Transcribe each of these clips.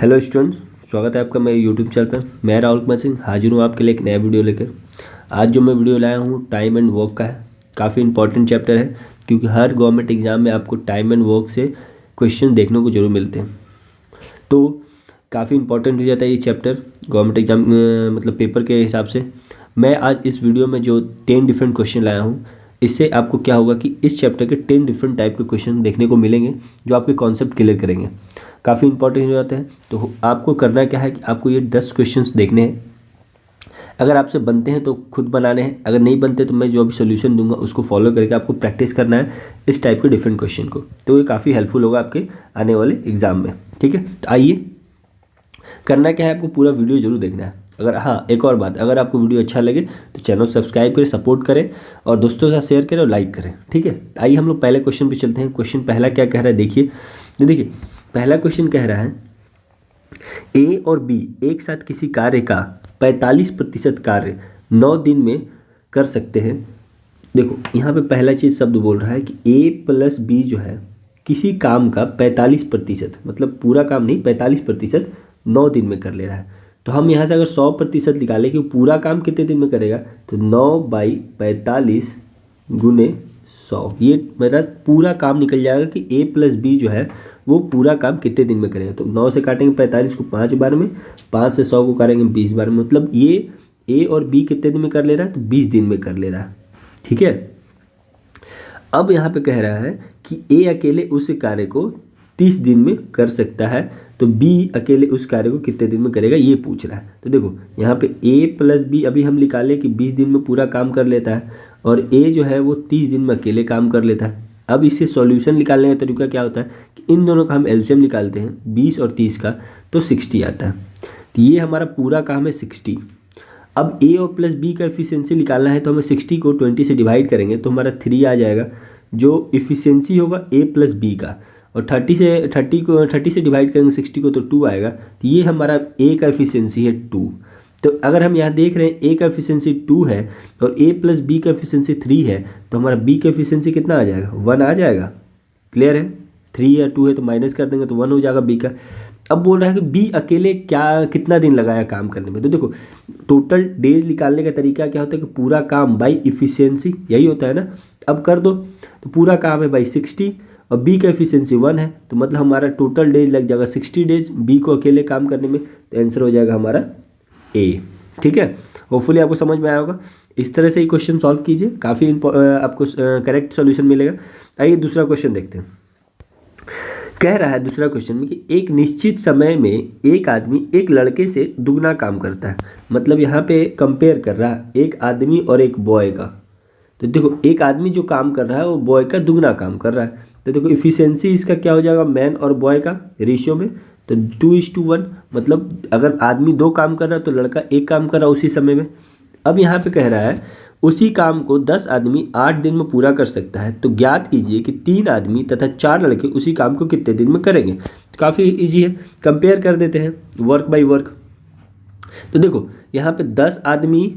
Hello students, स्वागत है आपका मेरे यूट्यूब चैनल पर। मैं राहुल कुमार सिंह हाजिर हूँ आपके लिए एक नया वीडियो लेकर। आज जो मैं वीडियो लाया हूँ टाइम एंड वर्क का है। काफ़ी इंपॉर्टेंट चैप्टर है क्योंकि हर गवर्नमेंट एग्जाम में आपको टाइम एंड वर्क से क्वेश्चन देखने को जरूर मिलते हैं, तो काफ़ी इंपॉर्टेंट हो जाता है ये चैप्टर गवर्नमेंट एग्जाम मतलब पेपर के हिसाब से। मैं आज इस वीडियो में जो 10 डिफरेंट क्वेश्चन लाया हूँ, इससे आपको क्या होगा कि इस चैप्टर के 10 डिफरेंट टाइप के क्वेश्चन देखने को मिलेंगे जो आपके कॉन्सेप्ट क्लियर करेंगे। काफ़ी इंपॉर्टेंट हो जाते हैं। तो आपको करना क्या है कि आपको ये 10 क्वेश्चंस देखने हैं। अगर आपसे बनते हैं तो खुद बनाने हैं, अगर नहीं बनते तो मैं जो अभी सोल्यूशन दूंगा उसको फॉलो करके आपको प्रैक्टिस करना है इस टाइप के डिफरेंट क्वेश्चन को। तो ये काफ़ी हेल्पफुल होगा आपके आने वाले एग्जाम में। ठीक है, तो आइए करना क्या है, आपको पूरा वीडियो जरूर देखना है। अगर हाँ, एक और बात, अगर आपको वीडियो अच्छा लगे तो चैनल सब्सक्राइब करें, सपोर्ट करें और दोस्तों के साथ शेयर करें और लाइक करें। ठीक है, आइए हम लोग पहले क्वेश्चन पे चलते हैं। क्वेश्चन पहला क्या कह रहा है देखिए। देखिए पहला क्वेश्चन कह रहा है ए और बी एक साथ किसी कार्य का 45% कार्य 9 दिन में कर सकते हैं। देखो यहाँ पे पहला चीज़ शब्द बोल रहा है कि ए प्लस बी जो है किसी काम का 45%, मतलब पूरा काम नहीं, 45% 9 दिन में कर ले रहा है। तो हम यहाँ से अगर 100% निकालें कि वो पूरा काम कितने दिन में करेगा, तो 9/45 गुने 100, ये मेरा पूरा काम निकल जाएगा कि ए प्लस बी जो है वो पूरा काम कितने दिन में करेगा। तो 9 से काटेंगे 45 को 5 बार में, 5 से 100 को करेंगे 20 बार में, मतलब ये ए और बी कितने दिन में कर ले रहा है, तो 20 दिन में कर ले रहा है। ठीक है, अब यहाँ पे कह रहा है कि ए अकेले उस कार्य को 30 दिन में कर सकता है, तो बी अकेले उस कार्य को कितने दिन में करेगा ये पूछ रहा है। तो देखो यहाँ पे ए प्लस बी अभी हम निकाले कि 20 दिन में पूरा काम कर लेता है और ए जो है वो 30 दिन में अकेले काम कर लेता है। अब इससे सॉल्यूशन निकालने का तरीका क्या होता है कि इन दोनों का हम एलसीएम निकालते हैं 20 और 30 का, तो 60 आता है। तो ये हमारा पूरा काम है 60। अब ए और प्लस बी का एफिशिएंसी निकालना है, तो हमें 60 को 20 से डिवाइड करेंगे तो हमारा 3 आ जाएगा जो इफिशिएंसी होगा ए प्लस बी का, और 30 से डिवाइड करेंगे 60 को तो 2 आएगा। तो ये हमारा ए का एफिशिएंसी है 2। तो अगर हम यहाँ देख रहे हैं ए का एफिशिएंसी 2 है और ए प्लस बी का एफिशिएंसी 3 है, तो हमारा बी का एफिशिएंसी कितना आ जाएगा, 1 आ जाएगा। क्लियर है, 3 या 2 है तो माइनस कर देंगे तो 1 हो जाएगा बी का। अब बोल रहा है कि बी अकेले कितना दिन लगाया काम करने में। तो देखो टोटल डेज निकालने का तरीका क्या होता है कि पूरा काम बाई इफिशियंसी, यही होता है ना। अब कर दो, तो पूरा काम है बाई 60 और बी का एफिशिएंसी 1 है, तो मतलब हमारा टोटल डेज लग जाएगा 60 डेज बी को अकेले काम करने में। तो आंसर हो जाएगा हमारा ए। ठीक है, होपफुली आपको समझ में आया होगा। इस तरह से ही क्वेश्चन सॉल्व कीजिए, काफ़ी आपको करेक्ट सॉल्यूशन मिलेगा। आइए दूसरा क्वेश्चन देखते हैं। कह रहा है दूसरा क्वेश्चन में कि एक निश्चित समय में एक आदमी एक लड़के से दुगना काम करता है। मतलब यहाँ पे कंपेयर कर रहा है एक आदमी और एक बॉय का। तो देखो एक आदमी जो काम कर रहा है वो बॉय का दुगना काम कर रहा है। तो देखो इफिशियंसी इसका क्या हो जाएगा, मैन और बॉय का रेशियो में, तो 2:1। मतलब अगर आदमी 2 काम कर रहा है तो लड़का 1 काम कर रहा है उसी समय में। अब यहाँ पे कह रहा है उसी काम को 10 आदमी 8 दिन में पूरा कर सकता है, तो ज्ञात कीजिए कि 3 आदमी तथा 4 लड़के उसी काम को कितने दिन में करेंगे। तो काफ़ी इजी है, कंपेयर कर देते हैं वर्क बाय वर्क। तो देखो यहाँ पे 10 आदमी,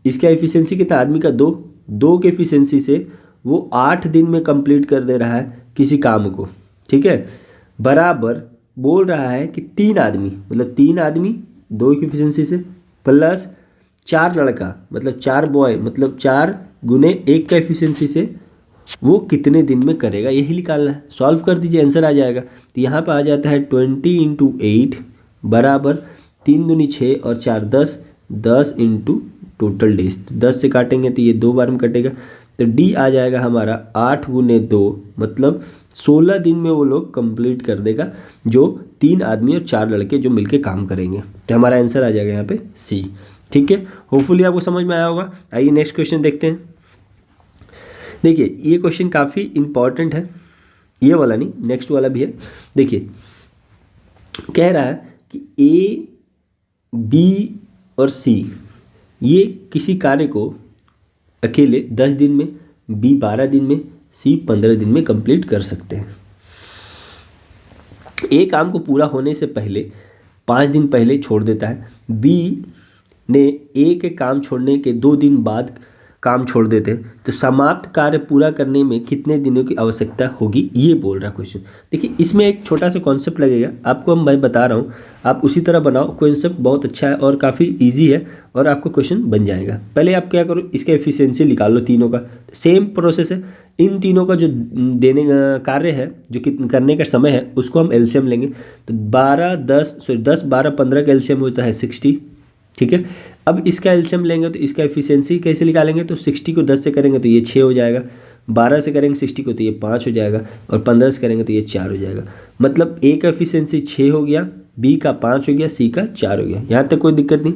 इसका एफिशिएंसी कितना, आदमी का 2 के एफिशिएंसी से वो 8 दिन में कंप्लीट कर दे रहा है किसी काम को। ठीक है, बराबर बोल रहा है कि 3 आदमी, मतलब 3 आदमी 2 की एफिशिएंसी से प्लस 4 लड़का, मतलब 4 बॉय, मतलब 4 गुने 1 का एफिशिएंसी से वो कितने दिन में करेगा, यही निकालना है। सॉल्व कर दीजिए, आंसर आ जाएगा। तो यहाँ पर आ जाता है 20 × 8 बराबर 3 दूनी 6 और 4 10, 10 इंटू टोटल डेज। 10 से काटेंगे तो ये 2 बार में कटेगा, तो डी आ जाएगा हमारा 8 गुने 2, मतलब 16 दिन में वो लोग कंप्लीट कर देगा, जो 3 आदमी और 4 लड़के जो मिलके काम करेंगे। तो हमारा आंसर आ जाएगा यहाँ पे सी। ठीक है, होपफुली आपको समझ में आया होगा। आइए नेक्स्ट क्वेश्चन देखते हैं। देखिए ये क्वेश्चन काफ़ी इंपॉर्टेंट है, ये वाला नहीं, नेक्स्ट वाला भी है। देखिए कह रहा है कि ए, बी और सी ये किसी कार्य को अकेले 10 दिन में, बी 12 दिन में, सी 15 दिन में कंप्लीट कर सकते हैं। ए काम को पूरा होने से पहले 5 दिन पहले छोड़ देता है, बी ने ए के काम छोड़ने के 2 दिन बाद काम छोड़ देते हैं तो समाप्त कार्य पूरा करने में कितने दिनों की आवश्यकता होगी, ये बोल रहा क्वेश्चन। देखिए इसमें एक छोटा सा कॉन्सेप्ट लगेगा आपको, मैं बता रहा हूँ, आप उसी तरह बनाओ। कॉन्सेप्ट बहुत अच्छा है और काफ़ी इजी है और आपको क्वेश्चन बन जाएगा। पहले आप क्या करो, इसका एफिशिएंसी निकाल लो तीनों का। सेम प्रोसेस है, इन तीनों का जो देने कार्य है, जो करने का समय है, उसको हम एलसीएम लेंगे। तो 10 12 15 का एलसीएम होता है 60, ठीक है। अब इसका एलसीएम लेंगे तो इसका एफिशिएंसी कैसे निकालेंगे, तो 60 को 10 से करेंगे तो ये 6 हो जाएगा, 12 से करेंगे 60 को तो ये 5 हो जाएगा, और 15 से करेंगे तो ये 4 हो जाएगा। मतलब ए का एफिशिएंसी 6 हो गया, बी का 5 हो गया, सी का 4 हो गया। यहाँ तक कोई दिक्कत नहीं।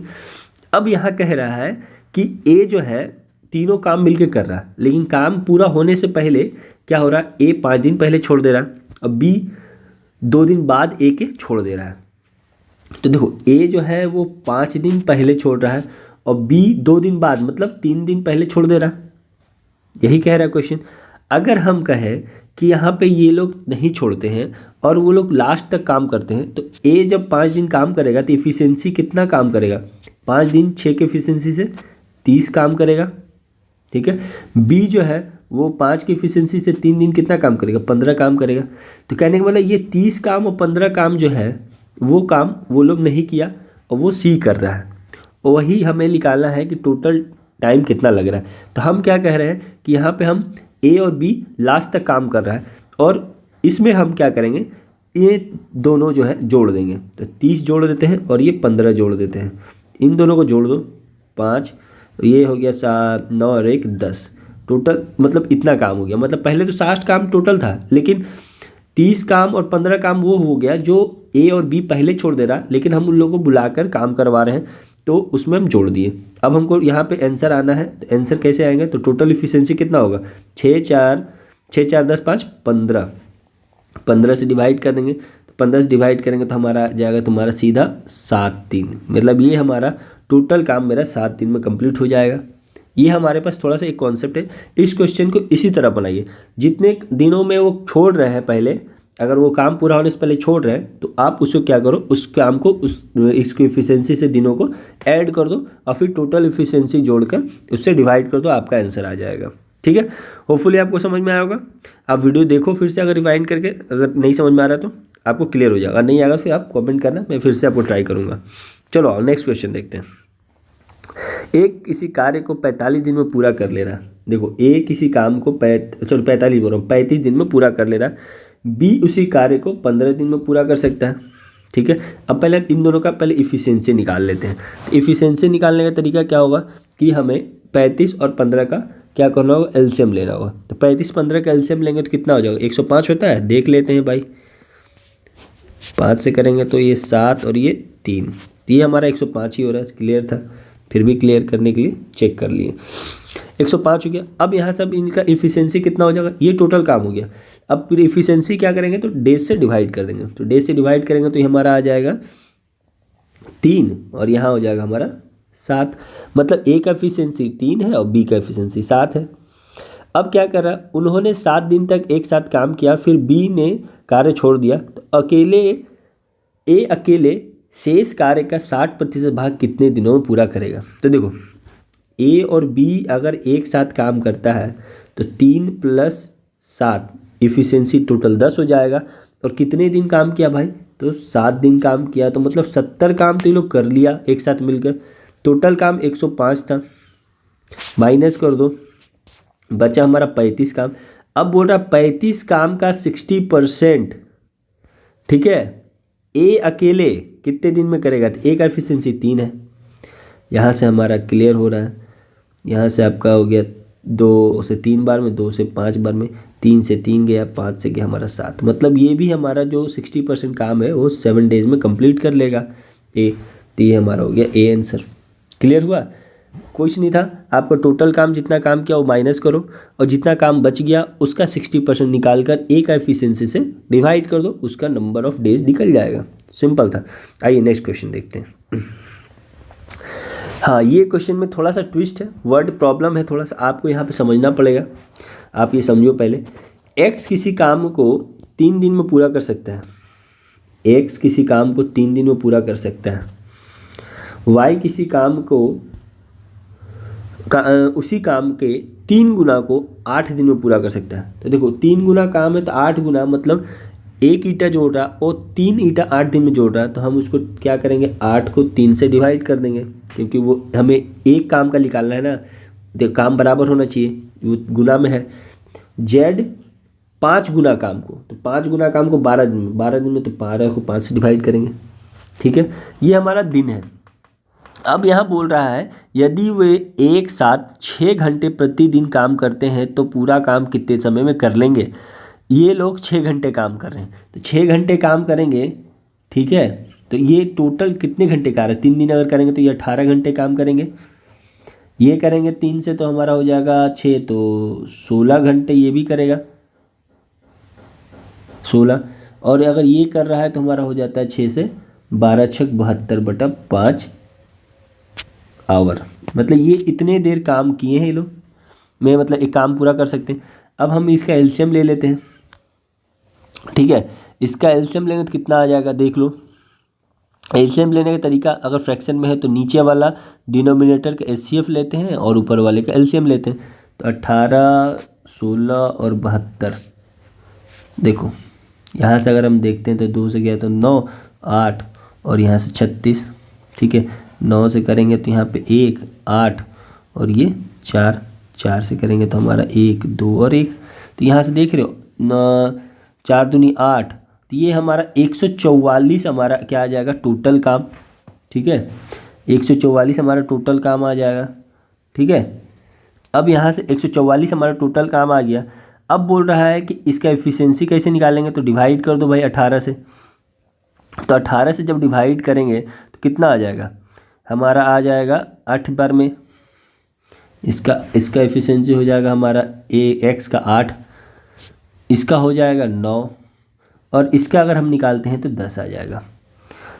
अब यहाँ कह रहा है कि ए जो है तीनों काम मिलके कर रहा है, लेकिन काम पूरा होने से पहले क्या हो रहा है, ए 5 दिन पहले छोड़ दे रहा है और बी 2 दिन बाद ए के छोड़ दे रहा है। तो देखो ए जो है वो 5 दिन पहले छोड़ रहा है और बी 2 दिन बाद, मतलब 3 दिन पहले छोड़ दे रहा है। यही कह रहा है क्वेश्चन। अगर हम कहें कि यहाँ पे ये लोग नहीं छोड़ते हैं और वो लोग लास्ट तक काम करते हैं, तो ए जब 5 दिन काम करेगा तो इफिशियंसी कितना काम करेगा, 5 दिन 6 के इफिशियंसी से 30 काम करेगा, ठीक है। बी जो है वो 5 की इफिशियंसी से 3 दिन कितना काम करेगा, 15 काम करेगा। तो कहने का मतलब ये 30 काम और 15 काम जो है वो काम वो लोग नहीं किया और वो सी कर रहा है। वही हमें निकालना है कि टोटल टाइम कितना लग रहा है। तो हम क्या कह रहे हैं कि यहाँ पे हम ए और बी लास्ट तक काम कर रहा है और इसमें हम क्या करेंगे, ये दोनों जो है जोड़ देंगे। तो 30 जोड़ देते हैं और ये 15 जोड़ देते हैं। इन दोनों को जोड़ दो, 5, ये हो गया 7 9 और 1 10, टोटल मतलब इतना काम हो गया। मतलब पहले तो 60 काम टोटल था, लेकिन 30 काम और 15 काम वो हो गया जो ए और बी पहले छोड़ दे रहा, लेकिन हम उन लोगों को बुलाकर काम करवा रहे हैं, तो उसमें हम जोड़ दिए। अब हमको यहाँ पे आंसर आना है, तो आंसर कैसे आएंगे, तो टोटल इफिशियंसी कितना होगा, 6 4 10 5 15, 15 से डिवाइड कर देंगे। तो 15 से डिवाइड करेंगे तो हमारा आ जाएगा तुम्हारा सीधा 7 3। मतलब ये हमारा टोटल काम मेरा 7 दिन में कंप्लीट हो जाएगा। ये हमारे पास थोड़ा सा एक कॉन्सेप्ट है। इस क्वेश्चन को इसी तरह बनाइए, जितने दिनों में वो छोड़ रहे हैं पहले, अगर वो काम पूरा होने से पहले छोड़ रहे हैं तो आप उसको क्या करो, उस काम को इसकी इफिशियंसी से दिनों को ऐड कर दो और फिर टोटल इफिशियंसी जोड़कर उससे डिवाइड कर दो, आपका आंसर आ जाएगा। ठीक है, होपफुली आपको समझ में आया होगा। आप वीडियो देखो फिर से, अगर रिवाइंड करके, अगर नहीं समझ में आ रहा तो आपको क्लियर हो जाएगा, अगर नहीं आएगा फिर आप कमेंट करना, मैं फिर से आपको ट्राई करूँगा। चलो नेक्स्ट क्वेश्चन देखते हैं। एक किसी कार्य को 45 दिन में पूरा कर ले रहा है। देखो ए किसी काम को 45 बोल रहा हूँ, 35 दिन में पूरा कर ले रहा है। बी उसी कार्य को 15 दिन में पूरा कर सकता है, ठीक है। अब पहले इन दोनों का पहले इफिशियंसी निकाल लेते हैं। तो इफिशियंसी निकालने का तरीका क्या होगा कि हमें 35 और 15 का क्या करना होगा, एलसीएम लेना होगा। तो 35 15 का एलसीएम लेंगे तो कितना हो जाएगा, 105 होता है, देख लेते हैं भाई। 5 से करेंगे तो ये 7 और ये 3, ये हमारा 105 ही हो रहा है। क्लियर था, फिर भी क्लियर करने के लिए चेक कर लिए, 105 हो गया। अब यहाँ सब इनका इफिशियंसी कितना हो जाएगा, ये टोटल काम हो गया। अब फिर इफिशियंसी क्या करेंगे, तो डेज से डिवाइड कर देंगे। तो डेज से डिवाइड करेंगे तो ये हमारा आ जाएगा 3 और यहाँ हो जाएगा हमारा 7। मतलब ए का एफिशिएंसी 3 है और बी का एफिशिएंसी 7 है। अब क्या कर रहा, उन्होंने 7 दिन तक एक साथ काम किया, फिर बी ने कार्य छोड़ दिया। तो अकेले शेष कार्य का 60% भाग कितने दिनों में पूरा करेगा। तो देखो ए और बी अगर एक साथ काम करता है तो 3 + 7 इफिशियंसी टोटल 10 हो जाएगा। और कितने दिन काम किया भाई, तो 7 दिन काम किया, तो मतलब 70 काम तो ये लोग कर लिया एक साथ मिलकर। टोटल काम 105 था, माइनस कर दो, बचा हमारा 35 काम। अब बोल रहा 35 काम का 60%, ठीक है, ए अकेले कितने दिन में करेगा, तो ए का एफिशिएंसी 3 है। यहाँ से हमारा क्लियर हो रहा है, यहाँ से आपका हो गया 2 से 3 बार में, 2 से 5 बार में, 3 से 3 गया, 5 से गया हमारा 7। मतलब ये भी हमारा जो 60% काम है वो 7 डेज में कंप्लीट कर लेगा ए। तो ये हमारा हो गया ए आंसर। क्लियर हुआ, कुछ नहीं था। आपको टोटल काम जितना काम किया वो माइनस करो और जितना काम बच गया उसका 60% निकाल कर ए का एफिशिएंसी से डिवाइड कर दो, उसका नंबर ऑफ डेज निकल जाएगा। सिंपल था। आइए नेक्स्ट क्वेश्चन देखते हैं। हाँ, ये क्वेश्चन में थोड़ा सा ट्विस्ट है, वर्ड प्रॉब्लम है, थोड़ा सा आपको यहाँ पे समझना पड़ेगा। आप ये समझो पहले, एक्स किसी काम को 3 दिन में पूरा कर सकता है, एक्स किसी काम को 3 दिन में पूरा कर सकता है, वाई किसी काम को उसी काम के 3 गुना को 8 दिन में पूरा कर सकता है। तो देखो 3 गुना काम है तो 8 गुना मतलब 1 ईंटा जोड़ रहा और 3 ईंटा 8 दिन में जोड़ रहा है, तो हम उसको क्या करेंगे 8 को 3 से डिवाइड कर देंगे, क्योंकि वो हमें एक काम का निकालना है ना, देखो काम बराबर होना चाहिए, वो गुना में है। जेड 5 गुना काम को, तो 5 गुना काम को 12 दिन में, 12 दिन में तो 12 को 5 से डिवाइड करेंगे। ठीक है, ये हमारा दिन है। अब यहाँ बोल रहा है यदि वे एक साथ 6 घंटे प्रतिदिन काम करते हैं तो पूरा काम कितने समय में कर लेंगे। ये लोग 6 घंटे काम कर रहे हैं तो 6 घंटे काम करेंगे। ठीक है, तो ये टोटल कितने घंटे का रहा है, 3 दिन अगर करेंगे तो ये 18 घंटे काम करेंगे। ये करेंगे 3 से तो हमारा हो जाएगा 6, तो 16 घंटे ये भी करेगा 16। और अगर ये कर रहा है तो हमारा हो जाता है 6 से 12 छक 72/5 आवर। मतलब ये इतने देर काम किए हैं ये लोग, मैं मतलब एक काम पूरा कर सकते हैं। अब हम इसका एलसीएम ले लेते हैं। ठीक है, इसका एलसीएम लेंगे तो कितना आ जाएगा देख लो। एलसीएम लेने का तरीका अगर फ्रैक्शन में है तो नीचे वाला डिनोमिनेटर का एचसीएफ लेते हैं और ऊपर वाले का एलसीएम लेते हैं। तो 18, 16 और 72। देखो यहाँ से अगर हम देखते हैं तो 2 से गया तो 9, 8 और यहाँ से 36। ठीक है, 9 से करेंगे तो यहाँ पे 1, 8 और ये 4, 4 से करेंगे तो हमारा 1, 2 और 1। तो यहाँ से देख रहे हो 4 दूनी 8, तो ये हमारा 144 हमारा क्या आ जाएगा टोटल काम। ठीक है, 144 हमारा टोटल काम आ जाएगा। ठीक है, अब यहाँ से 144 हमारा टोटल काम आ गया। अब बोल रहा है कि इसका एफिशिएंसी कैसे निकालेंगे, तो डिवाइड कर दो भाई 18 से। तो 18 से जब डिवाइड करेंगे तो कितना आ जाएगा, हमारा आ जाएगा 8 बार में। इसका एफिशिएंसी हो जाएगा हमारा एक्स का 8, इसका हो जाएगा 9 और इसका अगर हम निकालते हैं तो 10 आ जाएगा।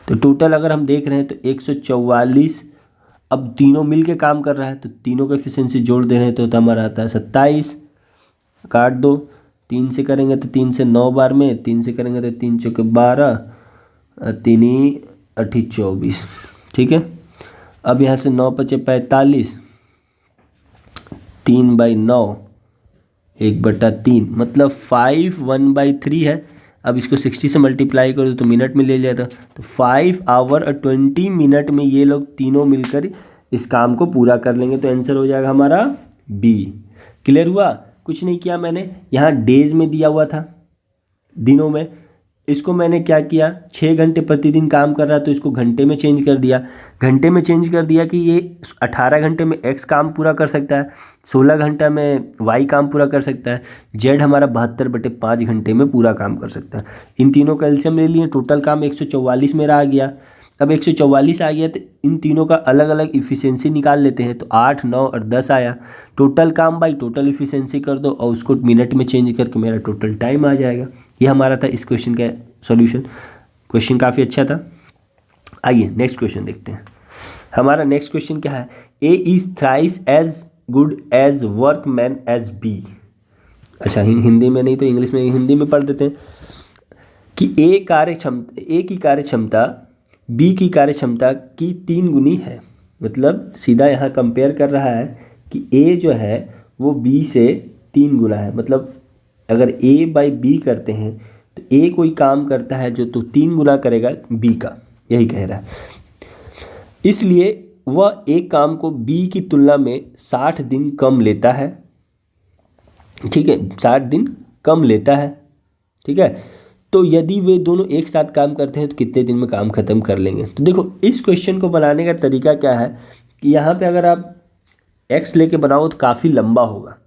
तो टोटल अगर हम देख रहे हैं तो 144। अब तीनों मिल के काम कर रहा है तो तीनों का एफिशिएंसी जोड़ दे रहे हैं तो हमारा आता है 27। काट दो, 3 से करेंगे तो 3 से 9 बार में, 3 से करेंगे तो 3 चौके 12, 3 8 24। ठीक है, अब यहाँ से 9 पचे 45, 3/9 1/3 मतलब 5 1/3 है। अब इसको 60 से मल्टीप्लाई कर दो तो मिनट में ले लिया था, तो 5 आवर और 20 मिनट में ये लोग तीनों मिलकर इस काम को पूरा कर लेंगे। तो आंसर हो जाएगा हमारा बी। क्लियर हुआ, कुछ नहीं किया मैंने, यहाँ डेज में दिया हुआ था दिनों में, इसको मैंने क्या किया 6 घंटे प्रतिदिन काम कर रहा है तो इसको घंटे में चेंज कर दिया। घंटे में चेंज कर दिया कि ये 18 घंटे में एक्स काम पूरा कर सकता है, 16 घंटा में वाई काम पूरा कर सकता है, जेड हमारा 72/5 घंटे में पूरा काम कर सकता है। इन तीनों का एलसीएम ले लिए, टोटल काम 144 मेरा आ गया। अब 144 आ गया तो इन तीनों का अलग अलग इफ़िशेंसी निकाल लेते हैं। तो 8, 9 और 10 आया। टोटल काम बाई टोटल इफ़िशेंसी कर दो और उसको मिनट में चेंज करके मेरा टोटल टाइम आ जाएगा। ये हमारा था इस क्वेश्चन का सॉल्यूशन। क्वेश्चन काफ़ी अच्छा था। आइए नेक्स्ट क्वेश्चन देखते हैं। हमारा नेक्स्ट क्वेश्चन क्या है, A is thrice as good as workman as B. अच्छा हिंदी में नहीं तो इंग्लिश में, हिंदी में पढ़ देते हैं कि ए की कार्य क्षमता बी की कार्य क्षमता की 3 गुनी है। मतलब सीधा यहाँ कंपेयर कर रहा है कि ए जो है वो बी से 3 गुना है। मतलब अगर ए बाई बी करते हैं तो ए कोई काम करता है जो तो 3 गुना करेगा बी का, यही कह रहा है। इसलिए वह एक काम को बी की तुलना में 60 दिन कम लेता है। ठीक है, 60 दिन कम लेता है। ठीक है, तो यदि वे दोनों एक साथ काम करते हैं तो कितने दिन में काम ख़त्म कर लेंगे। तो देखो इस क्वेश्चन को बनाने का तरीका क्या है कि यहाँ पे अगर आप एक्स लेके बनाओ तो काफ़ी लंबा होगा।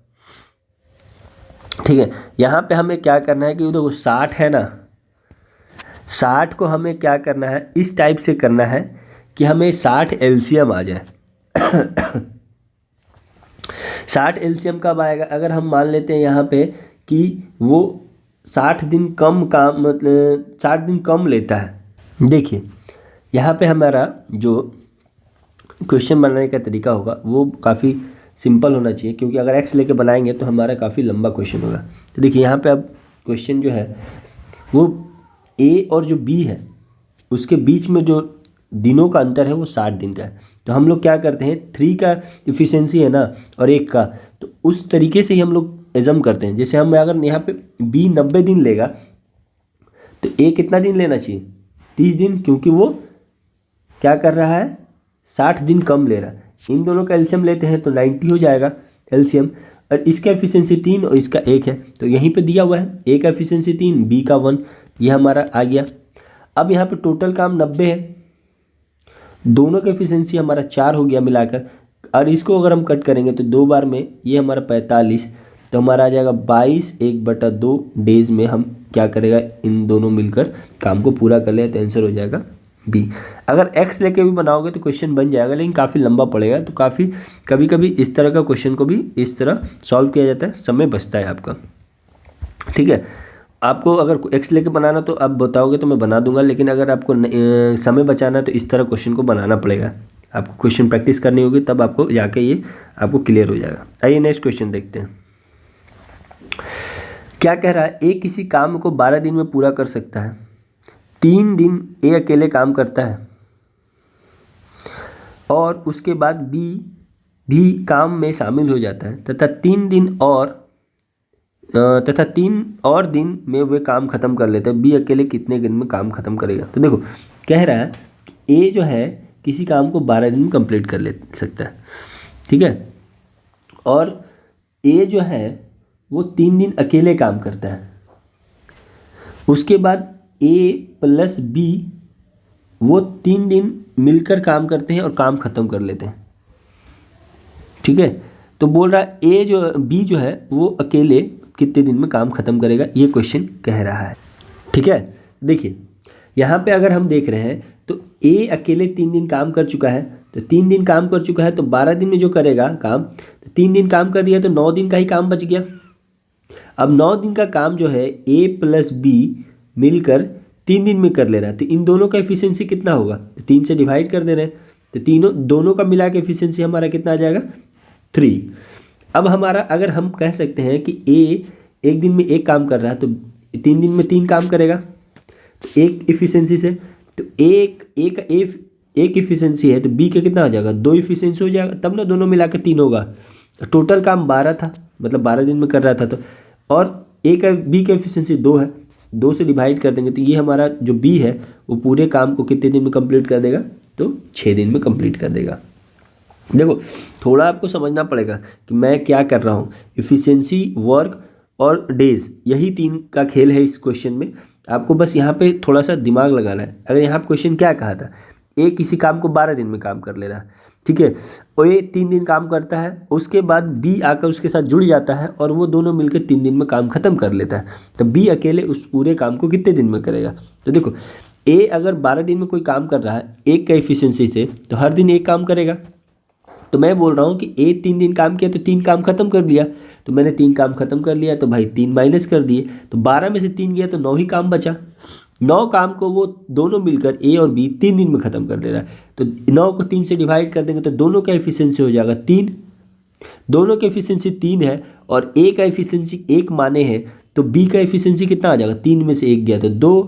ठीक है, यहाँ पे हमें क्या करना है कि देखो 60 है ना, 60 को हमें क्या करना है इस टाइप से करना है कि हमें 60 एलसीएम आ जाए। 60 एलसीएम कब आएगा, अगर हम मान लेते हैं यहाँ पे कि वो 60 दिन कम काम मतलब 60 दिन कम लेता है। देखिए यहाँ पे हमारा जो क्वेश्चन बनाने का तरीका होगा वो काफ़ी सिंपल होना चाहिए, क्योंकि अगर एक्स लेके बनाएंगे तो हमारा काफ़ी लंबा क्वेश्चन होगा। तो देखिए यहाँ पे अब क्वेश्चन जो है वो ए और जो बी है उसके बीच में जो दिनों का अंतर है वो 60 दिन का है। तो हम लोग क्या करते हैं, 3 का इफ़िशियंसी है ना और 1 का, तो उस तरीके से ही हम लोग एजम करते हैं। जैसे हम अगर यहाँ पे बी 90 दिन लेगा तो ए कितना दिन लेना चाहिए, 30 दिन, क्योंकि वो क्या कर रहा है, 60 दिन कम ले रहा है। इन दोनों का एलसीएम लेते हैं तो 90 हो जाएगा एलसीएम, और इसका एफिशिएंसी 3 और इसका 1 है, तो यहीं पे दिया हुआ है, ए का एफिशिएंसी 3, बी का 1, ये हमारा आ गया। अब यहाँ पे टोटल काम 90 है, दोनों का एफिशिएंसी हमारा 4 हो गया मिलाकर, और इसको अगर हम कट करेंगे तो 2 बार में ये हमारा 45, तो हमारा आ जाएगा 22 1/2 डेज में हम क्या करेगा, इन दोनों मिलकर काम को पूरा कर ले, तो आंसर हो जाएगा बी। अगर एक्स लेके भी बनाओगे तो क्वेश्चन बन जाएगा, लेकिन काफ़ी लंबा पड़ेगा, तो काफ़ी कभी कभी इस तरह का क्वेश्चन को भी इस तरह सॉल्व किया जाता है, समय बचता है आपका। ठीक है, आपको अगर एक्स लेके बनाना तो आप बताओगे तो मैं बना दूंगा, लेकिन अगर आपको समय बचाना है तो इस तरह क्वेश्चन को बनाना पड़ेगा, आपको क्वेश्चन प्रैक्टिस करनी होगी, तब आपको जाके ये आपको क्लियर हो जाएगा। आइए नेक्स्ट क्वेश्चन देखते हैं। क्या कह रहा है, ए किसी काम को 12 दिन में पूरा कर सकता है, 3 दिन ए अकेले काम करता है और उसके बाद बी भी काम में शामिल हो जाता है तथा 3 और दिन में वे काम खत्म कर लेते हैं। बी अकेले कितने दिन में काम खत्म करेगा। तो देखो कह रहा है ए जो है किसी काम को 12 दिन में कंप्लीट कर ले सकता है, ठीक है, और ए जो है वो 3 दिन अकेले काम करता है, उसके बाद ए प्लस बी वो 3 दिन मिलकर काम करते हैं और काम खत्म कर लेते हैं। ठीक है, तो बोल रहा है ए जो बी जो है वो अकेले कितने दिन में काम खत्म करेगा, ये क्वेश्चन कह रहा है। ठीक है, देखिए यहाँ पे अगर हम देख रहे हैं तो ए अकेले 3 दिन काम कर चुका है, तो 3 दिन काम कर चुका है तो 12 दिन में जो करेगा काम, तो 3 दिन काम कर दिया तो 9 दिन का ही काम बच गया। अब 9 दिन का काम जो है ए प्लस बी मिलकर 3 दिन में कर ले रहा है, तो इन दोनों का एफिशिएंसी कितना होगा, तो 3 से डिवाइड कर दे रहे हैं, तो दोनों का मिला के एफिशिएंसी हमारा कितना आ जाएगा, 3। अब हमारा अगर हम कह सकते हैं कि ए 1 दिन में 1 काम कर रहा है तो 3 दिन में 3 काम करेगा, तो 1 इफिशियंसी से, तो एक इफिशियंसी है तो बी का कितना हो जाएगा, 2 इफिशियंसी हो जाएगा, तब ना दोनों मिला के 3 होगा। तो टोटल काम 12 था, मतलब 12 दिन में कर रहा था, तो और ए का बी का एफिशिएंसी 2 है, 2 से डिवाइड कर देंगे तो ये हमारा जो बी है वो पूरे काम को कितने दिन में कंप्लीट कर देगा, तो 6 दिन में कंप्लीट कर देगा। देखो थोड़ा आपको समझना पड़ेगा कि मैं क्या कर रहा हूँ, इफ़िशियंसी, वर्क और डेज, यही 3 का खेल है इस क्वेश्चन में। आपको बस यहाँ पे थोड़ा सा दिमाग लगाना है। अगर यहाँ पे क्वेश्चन क्या कहा था, ए किसी काम को 12 दिन में काम कर ले रहा है, ठीक है, और ए 3 दिन काम करता है, उसके बाद बी आकर उसके साथ जुड़ जाता है और वो दोनों मिलकर 3 दिन में काम खत्म कर लेता है, तो बी अकेले उस पूरे काम को कितने दिन में करेगा। तो देखो ए अगर 12 दिन में कोई काम कर रहा है 1 का एफिशिएंसी से, तो हर दिन 1 काम करेगा। तो मैं बोल रहा हूँ कि ए 3 दिन काम किया तो 3 काम खत्म कर लिया, तो मैंने 3 काम खत्म कर लिया, तो भाई 3 माइनस कर दिए, तो 12 में से 3 गया तो 9 ही काम बचा। 9 काम को वो दोनों मिलकर ए और बी 3 दिन में ख़त्म कर दे रहा है, तो 9 को 3 से डिवाइड कर देंगे तो दोनों का एफिशिएंसी हो जाएगा 3। दोनों का एफिशिएंसी 3 है और ए का एफिशिएंसी 1 माने है, तो बी का एफिशिएंसी कितना आ जाएगा, 3 में से 1 गया तो 2।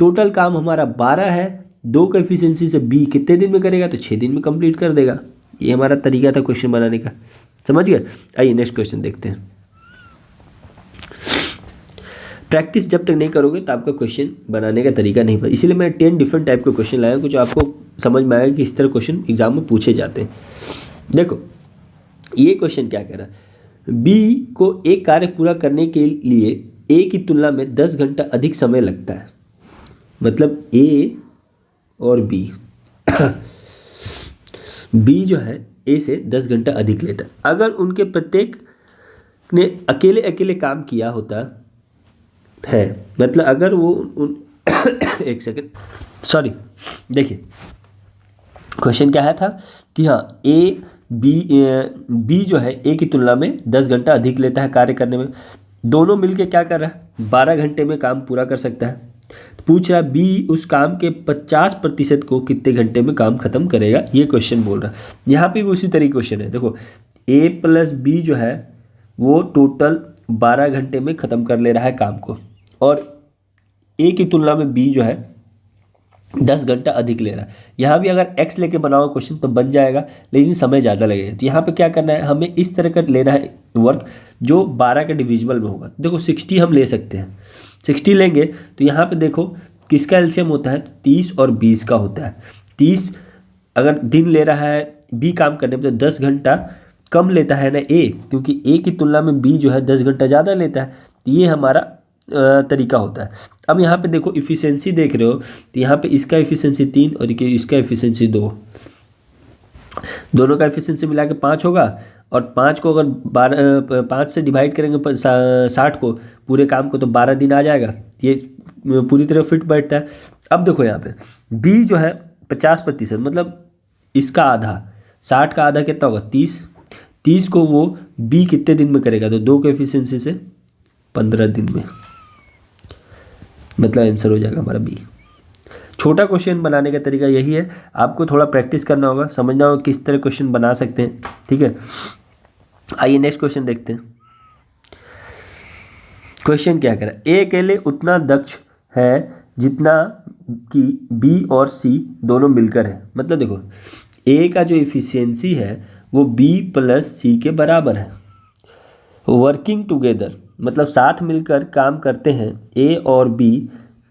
टोटल काम हमारा 12 है, 2 का एफिशिएंसी से बी कितने दिन में करेगा, तो 6 दिन में कंप्लीट कर देगा। ये हमारा तरीका था क्वेश्चन बनाने का, समझ गए। आइए नेक्स्ट क्वेश्चन देखते हैं। प्रैक्टिस जब तक नहीं करोगे तो आपका क्वेश्चन बनाने का तरीका नहीं पता, इसीलिए मैं 10 डिफरेंट टाइप के क्वेश्चन लाया हूँ, कुछ आपको समझ में आएगा कि इस तरह क्वेश्चन एग्जाम में पूछे जाते हैं। देखो ये क्वेश्चन क्या कह रहा है, बी को एक कार्य पूरा करने के लिए ए की तुलना में 10 घंटा अधिक समय लगता है, मतलब ए और बी बी जो है ए से 10 घंटा अधिक लेता है। अगर उनके प्रत्येक ने अकेले अकेले काम किया होता है, मतलब अगर वो एक सेकेंड, सॉरी, देखिए क्वेश्चन क्या है था कि हाँ बी जो है ए की तुलना में 10 घंटा अधिक लेता है कार्य करने में, दोनों मिलके क्या कर रहा है, 12 घंटे में काम पूरा कर सकता है। पूछ रहा है बी उस काम के 50% को कितने घंटे में काम खत्म करेगा, ये क्वेश्चन बोल रहा है। यहाँ पे भी उसी तरीके क्वेश्चन है। देखो ए प्लस बी जो है वो टोटल 12 घंटे में ख़त्म कर ले रहा है काम को, और ए की तुलना में बी जो है 10 घंटा अधिक ले रहा है। यहाँ भी अगर x लेके बनाओ क्वेश्चन तो बन जाएगा, लेकिन समय ज़्यादा लगेगा। तो यहाँ पे क्या करना है, हमें इस तरह का लेना है वर्क जो 12 के डिविजिबल में होगा। देखो 60 हम ले सकते हैं, 60 लेंगे तो यहाँ पे देखो किसका एलसीएम होता है, 30 और 20 का होता है। 30 अगर दिन ले रहा है बी काम करने में तो 10 घंटा कम लेता है ना ए, क्योंकि ए की तुलना में बी जो है 10 घंटा ज़्यादा लेता है। तो ये हमारा तरीका होता है। अब यहाँ पे देखो इफ़िशेंसी देख रहे हो, तो यहाँ पे इसका इफ़िशेंसी 3 और इसका इफ़िशेंसी 2, दोनों का इफ़िशेंसी मिला के 5 होगा। और 5 को अगर 5 से डिवाइड करेंगे 60 को पूरे काम को, तो 12 दिन आ जाएगा। ये पूरी तरह फिट बैठता है। अब देखो यहाँ पे बी जो है 50%, मतलब इसका आधा, 60 का आधा कितना होगा 30, 30 को वो बी कितने दिन में करेगा, तो 2 के एफिशिएंसी से 15 दिन में, मतलब आंसर हो जाएगा हमारा बी। छोटा क्वेश्चन बनाने का तरीका यही है, आपको थोड़ा प्रैक्टिस करना होगा, समझना होगा किस तरह क्वेश्चन बना सकते हैं। ठीक है, आइए नेक्स्ट क्वेश्चन देखते हैं। क्वेश्चन क्या कह रहा है, ए अकेले उतना दक्ष है जितना कि बी और सी दोनों मिलकर है। मतलब देखो ए का जो इफिशियंसी है वो बी प्लस सी के बराबर है। वर्किंग टुगेदर मतलब साथ मिलकर काम करते हैं, ए और बी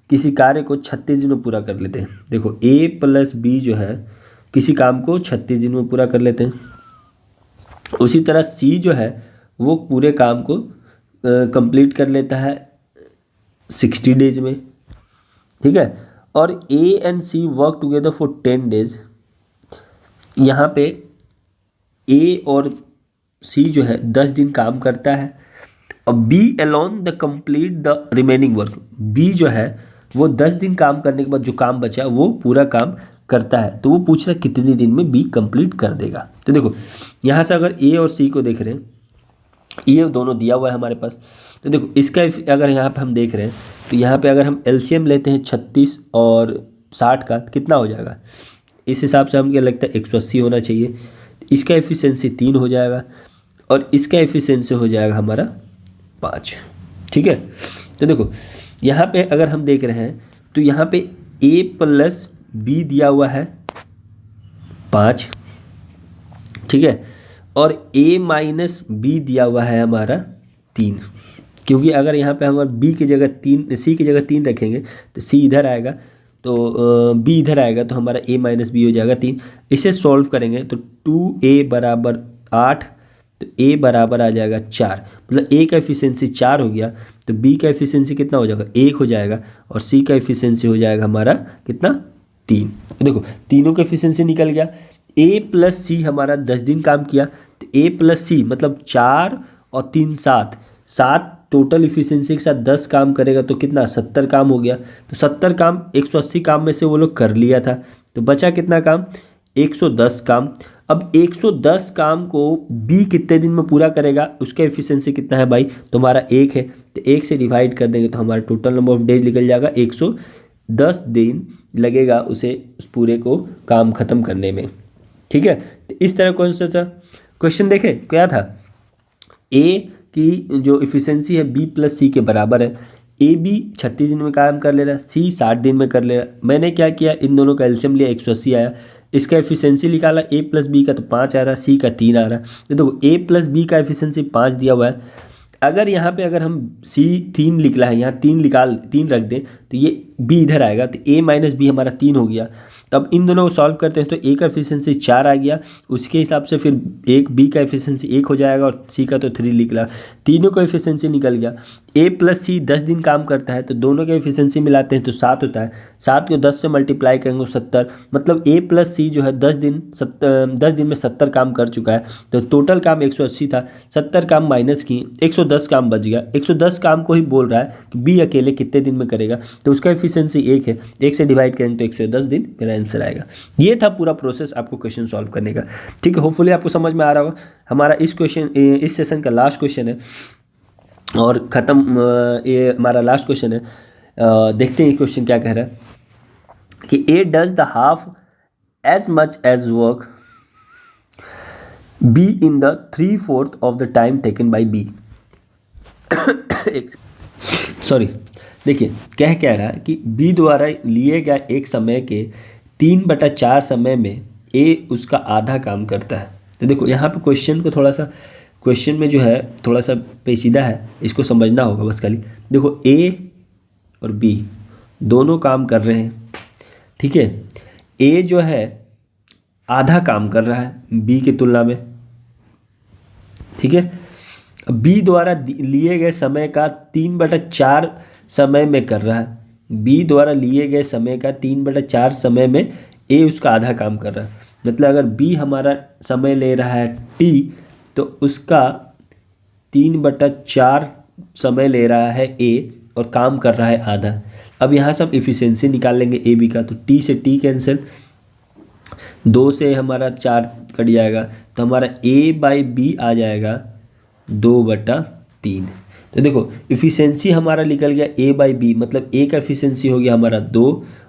किसी कार्य को 36 दिन में पूरा कर लेते हैं। देखो ए प्लस बी जो है किसी काम को 36 दिन में पूरा कर लेते हैं। उसी तरह सी जो है वो पूरे काम को कंप्लीट कर लेता है 60 डेज में। ठीक है, और A and C work together for 10 days. यहाँ पे ए और सी जो है 10 दिन काम करता है, और B alone the complete the remaining work. B जो है वो 10 दिन काम करने के बाद जो काम बचा वो पूरा काम करता है। तो वो पूछ रहा है कितने दिन में बी कंप्लीट कर देगा। तो देखो यहाँ से अगर ए और सी को देख रहे हैं, ये दोनों दिया हुआ है हमारे पास। तो देखो इसका अगर यहाँ पे हम देख रहे हैं तो यहाँ पे अगर हम एलसीएम लेते हैं 36 और 60 का, कितना हो जाएगा, इस हिसाब से हम क्या लगता है 180 होना चाहिए। इसका एफिशिएंसी 3 हो जाएगा और इसका एफिशिएंसी हो जाएगा हमारा 5। ठीक है, तो देखो यहाँ पे अगर हम देख रहे हैं तो यहाँ पे ए प्लस बी दिया हुआ है 5। ठीक है, और a माइनस बी दिया हुआ है हमारा 3, क्योंकि अगर यहाँ पे हम b की जगह 3, c की जगह 3 रखेंगे तो c इधर आएगा, तो b इधर आएगा, तो हमारा a माइनस बी हो जाएगा 3। इसे सॉल्व करेंगे तो 2a बराबर 8, तो a बराबर आ जाएगा 4। मतलब a का एफिशिएंसी 4 हो गया, तो b का एफिशिएंसी कितना हो जाएगा 1 हो जाएगा, और c का एफिशिएंसी हो जाएगा हमारा कितना 3। तो देखो तीनों का एफिशिएंसी निकल गया। ए प्लस सी हमारा 10 दिन काम किया, तो ए प्लस सी मतलब 4 और 3 7 टोटल इफिशिएंसी के साथ 10 काम करेगा तो कितना 70 काम हो गया। तो 70 काम 180 काम में से वो लोग कर लिया था, तो बचा कितना काम 110 काम। अब 110 काम को बी कितने दिन में पूरा करेगा, उसका एफिशिएंसी कितना है भाई, तो हमारा 1 है, तो 1 से डिवाइड कर देंगे तो हमारा टोटल नंबर ऑफ डेज निकल जाएगा। 110 दिन लगेगा उसे उस पूरे को काम ख़त्म करने में। ठीक है, तो इस तरह कौन सा था क्वेश्चन देखें, क्या था, ए की जो इफिशिएंसी है बी प्लस सी के बराबर है। ए बी 36 दिन में काम कर ले रहा है, सी 60 दिन में कर ले रहा है। मैंने क्या किया, इन दोनों का एलसीएम लिया 180 आया, इसका एफिशिएंसी निकाला, ए प्लस बी का तो 5 आ रहा है, सी का 3 आ रहा है। तो देखो ए प्लस बी का एफिशिएंसी 5 दिया हुआ है। अगर यहाँ पे अगर हम सी 3 लिखला है, यहाँ 3 रख दें तो ये बी इधर आएगा, तो ए माइनस बी हमारा 3 हो गया। तब इन दोनों को सॉल्व करते हैं तो ए का एफिशिएंसी 4 आ गया, उसके हिसाब से फिर एक बी का एफिशिएंसी 1 हो जाएगा और सी का तो 3 निकला, तीनों का एफिशिएंसी निकल गया। ए प्लस सी 10 दिन काम करता है तो दोनों का एफिशिएंसी मिलाते हैं तो 7 होता है, 7 को 10 से मल्टीप्लाई करेंगे 70, मतलब ए प्लस सी जो है 10 दिन में 70 काम कर चुका है। तो टोटल काम 180 था, 70 काम माइनस की 110 काम बच गया। 110 काम को ही बोल रहा है कि बी अकेले कितने दिन में करेगा, तो उसका एफिशिएंसी 1 है, 1 से डिवाइड करेंगे तो 110 दिन मेरा आंसर आएगा। ये था पूरा प्रोसेस आपको क्वेश्चन सॉल्व करने का। ठीक है, होपफुली आपको समझ में आ रहा होगा। हमारा इस सेशन का लास्ट क्वेश्चन है और ख़त्म, ये हमारा लास्ट क्वेश्चन है। देखते हैं क्वेश्चन क्या कह रहा है कि a does the half as much as work b in the 3/4 of the time taken by b. Sorry, देखिए कह रहा है कि बी द्वारा लिए गए एक समय के 3/4 समय में ए उसका आधा काम करता है। तो देखो यहाँ पे क्वेश्चन को थोड़ा सा, क्वेश्चन में जो है थोड़ा सा पेचीदा है, इसको समझना होगा बस खाली। देखो ए और बी दोनों काम कर रहे हैं, ठीक है। ए जो है आधा काम कर रहा है बी की तुलना में, ठीक है। बी द्वारा लिए गए समय का 3/4 समय में कर रहा है, बी द्वारा लिए गए समय का 3/4 समय में ए उसका आधा काम कर रहा है। मतलब अगर बी हमारा समय ले रहा है टी, तो उसका 3/4 समय ले रहा है ए और काम कर रहा है आधा। अब यहाँ से हम इफ़िशेंसी निकाल लेंगे ए बी का, तो टी से टी कैंसिल, 2 से हमारा 4 कट जाएगा, तो हमारा A/B आ जाएगा 2/3। तो देखो इफ़िशेंसी हमारा निकल गया A/B, मतलब ए का इफ़िशेंसी हो गया हमारा 2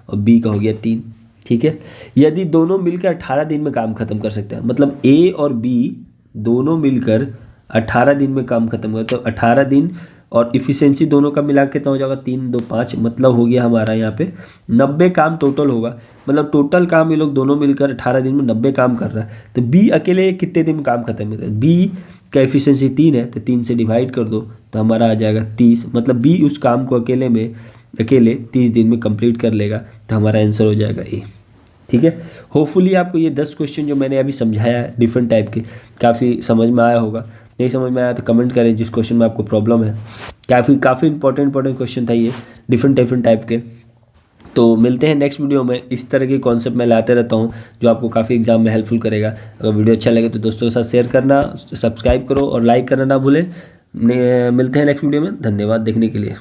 और बी का हो गया 3, ठीक है। यदि दोनों मिलकर 18 दिन में काम ख़त्म कर सकते हैं, मतलब ए और बी दोनों मिलकर 18 दिन में काम ख़त्म कर, तो 18 दिन और इफ़िशेंसी दोनों का मिला के कितना हो जाएगा 3 2 5, मतलब हो गया हमारा यहाँ पे 90 काम टोटल होगा। मतलब टोटल काम ये लोग दोनों मिलकर 18 दिन में 90 काम कर रहा है। तो बी अकेले कितने दिन में काम खत्म करता है, बी का एफिशिएंसी 3 है, तो 3 से डिवाइड कर दो तो हमारा आ जाएगा 30। मतलब बी उस काम को अकेले 30 दिन में कंप्लीट कर लेगा, तो हमारा आंसर हो जाएगा ए, ठीक है। होपफुली आपको ये 10 क्वेश्चन जो मैंने अभी समझाया है डिफरेंट टाइप के, काफ़ी समझ में आया होगा। नहीं समझ में आया तो कमेंट करें जिस क्वेश्चन में आपको प्रॉब्लम है। काफ़ी इंपॉर्टेंट क्वेश्चन था ये, डिफरेंट टाइप के। तो मिलते हैं नेक्स्ट वीडियो में। इस तरह के कॉन्सेप्ट मैं लाते रहता हूँ जो आपको काफ़ी एग्जाम में हेल्पफुल करेगा। अगर वीडियो अच्छा लगे तो दोस्तों के साथ शेयर करना, सब्सक्राइब करो और लाइक करना ना भूलें। मिलते हैं नेक्स्ट वीडियो में। धन्यवाद देखने के लिए।